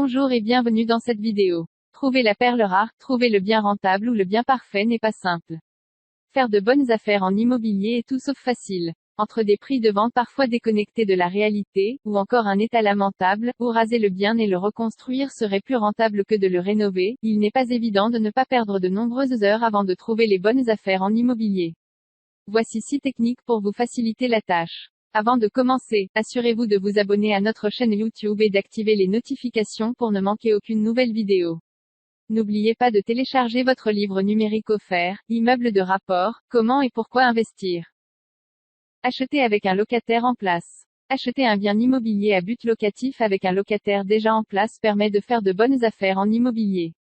Bonjour et bienvenue dans cette vidéo. Trouver la perle rare, trouver le bien rentable ou le bien parfait n'est pas simple. Faire de bonnes affaires en immobilier est tout sauf facile. Entre des prix de vente parfois déconnectés de la réalité, ou encore un état lamentable, où raser le bien et le reconstruire serait plus rentable que de le rénover, il n'est pas évident de ne pas perdre de nombreuses heures avant de trouver les bonnes affaires en immobilier. Voici 6 techniques pour vous faciliter la tâche. Avant de commencer, assurez-vous de vous abonner à notre chaîne YouTube et d'activer les notifications pour ne manquer aucune nouvelle vidéo. N'oubliez pas de télécharger votre livre numérique offert, Immeuble de rapport, comment et pourquoi investir. Acheter avec un locataire en place. Acheter un bien immobilier à but locatif avec un locataire déjà en place permet de faire de bonnes affaires en immobilier.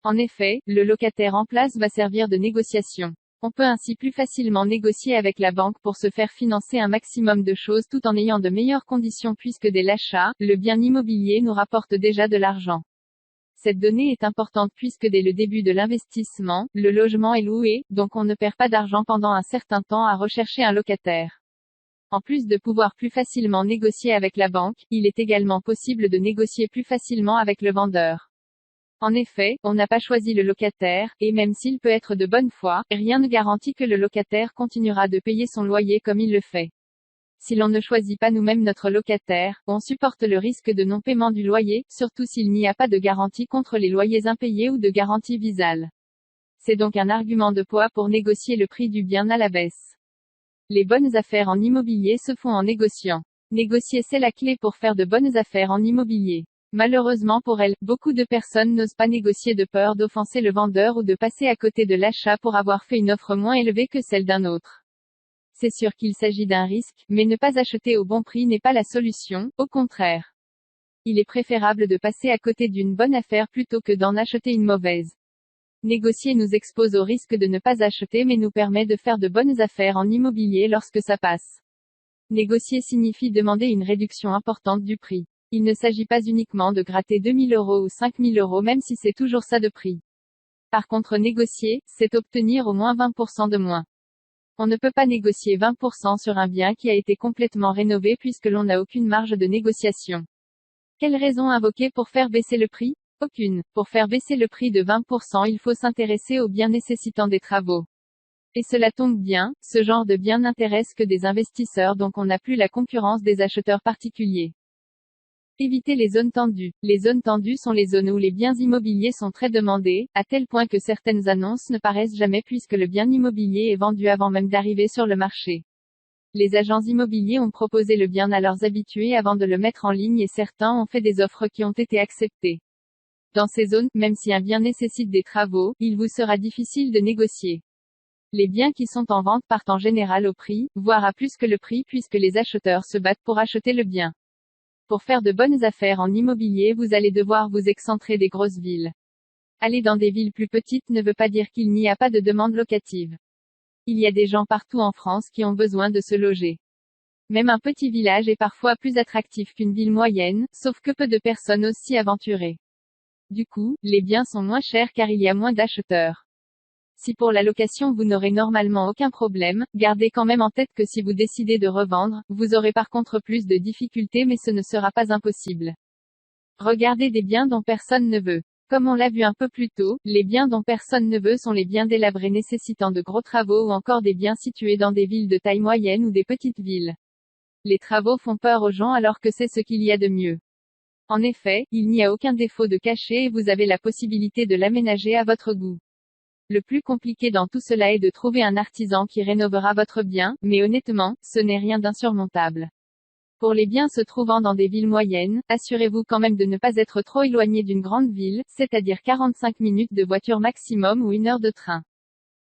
En effet, le locataire en place va servir de négociation. On peut ainsi plus facilement négocier avec la banque pour se faire financer un maximum de choses tout en ayant de meilleures conditions puisque dès l'achat, le bien immobilier nous rapporte déjà de l'argent. Cette donnée est importante puisque dès le début de l'investissement, le logement est loué, donc on ne perd pas d'argent pendant un certain temps à rechercher un locataire. En plus de pouvoir plus facilement négocier avec la banque, il est également possible de négocier plus facilement avec le vendeur. En effet, on n'a pas choisi le locataire, et même s'il peut être de bonne foi, rien ne garantit que le locataire continuera de payer son loyer comme il le fait. Si l'on ne choisit pas nous-mêmes notre locataire, on supporte le risque de non-paiement du loyer, surtout s'il n'y a pas de garantie contre les loyers impayés ou de garantie visale. C'est donc un argument de poids pour négocier le prix du bien à la baisse. Les bonnes affaires en immobilier se font en négociant. Négocier, c'est la clé pour faire de bonnes affaires en immobilier. Malheureusement pour elle, beaucoup de personnes n'osent pas négocier de peur d'offenser le vendeur ou de passer à côté de l'achat pour avoir fait une offre moins élevée que celle d'un autre. C'est sûr qu'il s'agit d'un risque, mais ne pas acheter au bon prix n'est pas la solution, au contraire. Il est préférable de passer à côté d'une bonne affaire plutôt que d'en acheter une mauvaise. Négocier nous expose au risque de ne pas acheter mais nous permet de faire de bonnes affaires en immobilier lorsque ça passe. Négocier signifie demander une réduction importante du prix. Il ne s'agit pas uniquement de gratter 2000 € ou 5000 € même si c'est toujours ça de prix. Par contre négocier, c'est obtenir au moins 20% de moins. On ne peut pas négocier 20% sur un bien qui a été complètement rénové puisque l'on n'a aucune marge de négociation. Quelle raison invoquer pour faire baisser le prix? Aucune. Pour faire baisser le prix de 20%, il faut s'intéresser aux biens nécessitant des travaux. Et cela tombe bien, ce genre de bien n'intéresse que des investisseurs donc on n'a plus la concurrence des acheteurs particuliers. Éviter les zones tendues. Les zones tendues sont les zones où les biens immobiliers sont très demandés, à tel point que certaines annonces ne paraissent jamais puisque le bien immobilier est vendu avant même d'arriver sur le marché. Les agents immobiliers ont proposé le bien à leurs habitués avant de le mettre en ligne et certains ont fait des offres qui ont été acceptées. Dans ces zones, même si un bien nécessite des travaux, il vous sera difficile de négocier. Les biens qui sont en vente partent en général au prix, voire à plus que le prix puisque les acheteurs se battent pour acheter le bien. Pour faire de bonnes affaires en immobilier, vous allez devoir vous excentrer des grosses villes. Aller dans des villes plus petites ne veut pas dire qu'il n'y a pas de demande locative. Il y a des gens partout en France qui ont besoin de se loger. Même un petit village est parfois plus attractif qu'une ville moyenne, sauf que peu de personnes osent s'y aventurer. Du coup, les biens sont moins chers car il y a moins d'acheteurs. Si pour la location vous n'aurez normalement aucun problème, gardez quand même en tête que si vous décidez de revendre, vous aurez par contre plus de difficultés mais ce ne sera pas impossible. Regardez des biens dont personne ne veut. Comme on l'a vu un peu plus tôt, les biens dont personne ne veut sont les biens délabrés nécessitant de gros travaux ou encore des biens situés dans des villes de taille moyenne ou des petites villes. Les travaux font peur aux gens alors que c'est ce qu'il y a de mieux. En effet, il n'y a aucun défaut de cachet et vous avez la possibilité de l'aménager à votre goût. Le plus compliqué dans tout cela est de trouver un artisan qui rénovera votre bien, mais honnêtement, ce n'est rien d'insurmontable. Pour les biens se trouvant dans des villes moyennes, assurez-vous quand même de ne pas être trop éloigné d'une grande ville, c'est-à-dire 45 minutes de voiture maximum ou 1 heure de train.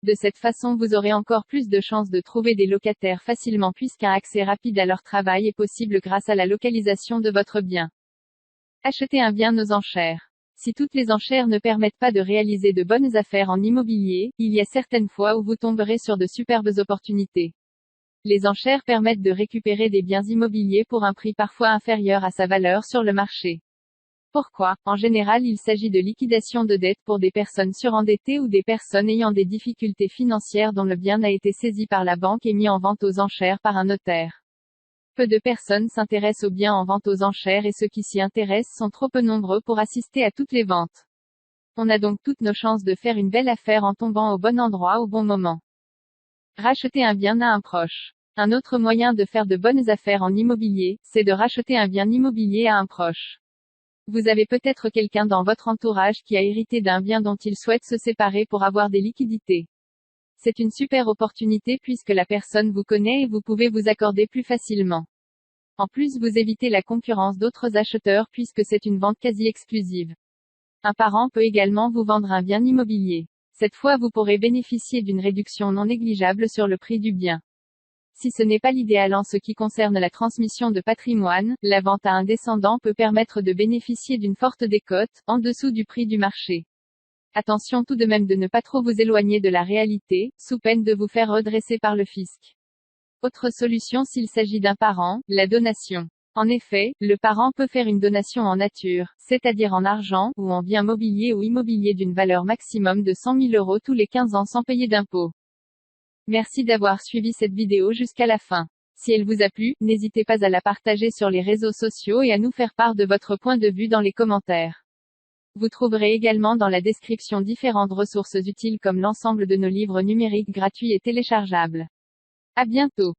De cette façon vous aurez encore plus de chances de trouver des locataires facilement puisqu'un accès rapide à leur travail est possible grâce à la localisation de votre bien. Acheter un bien aux enchères. Si toutes les enchères ne permettent pas de réaliser de bonnes affaires en immobilier, il y a certaines fois où vous tomberez sur de superbes opportunités. Les enchères permettent de récupérer des biens immobiliers pour un prix parfois inférieur à sa valeur sur le marché. Pourquoi? En général, il s'agit de liquidation de dettes pour des personnes surendettées ou des personnes ayant des difficultés financières dont le bien a été saisi par la banque et mis en vente aux enchères par un notaire. Peu de personnes s'intéressent aux biens en vente aux enchères et ceux qui s'y intéressent sont trop peu nombreux pour assister à toutes les ventes. On a donc toutes nos chances de faire une belle affaire en tombant au bon endroit au bon moment. Racheter un bien à un proche. Un autre moyen de faire de bonnes affaires en immobilier, c'est de racheter un bien immobilier à un proche. Vous avez peut-être quelqu'un dans votre entourage qui a hérité d'un bien dont il souhaite se séparer pour avoir des liquidités. C'est une super opportunité puisque la personne vous connaît et vous pouvez vous accorder plus facilement. En plus, vous évitez la concurrence d'autres acheteurs puisque c'est une vente quasi exclusive. Un parent peut également vous vendre un bien immobilier. Cette fois, vous pourrez bénéficier d'une réduction non négligeable sur le prix du bien. Si ce n'est pas l'idéal en ce qui concerne la transmission de patrimoine, la vente à un descendant peut permettre de bénéficier d'une forte décote, en dessous du prix du marché. Attention tout de même de ne pas trop vous éloigner de la réalité, sous peine de vous faire redresser par le fisc. Autre solution s'il s'agit d'un parent, la donation. En effet, le parent peut faire une donation en nature, c'est-à-dire en argent, ou en bien mobilier ou immobilier d'une valeur maximum de 100 000 € tous les 15 ans sans payer d'impôt. Merci d'avoir suivi cette vidéo jusqu'à la fin. Si elle vous a plu, n'hésitez pas à la partager sur les réseaux sociaux et à nous faire part de votre point de vue dans les commentaires. Vous trouverez également dans la description différentes ressources utiles comme l'ensemble de nos livres numériques gratuits et téléchargeables. À bientôt.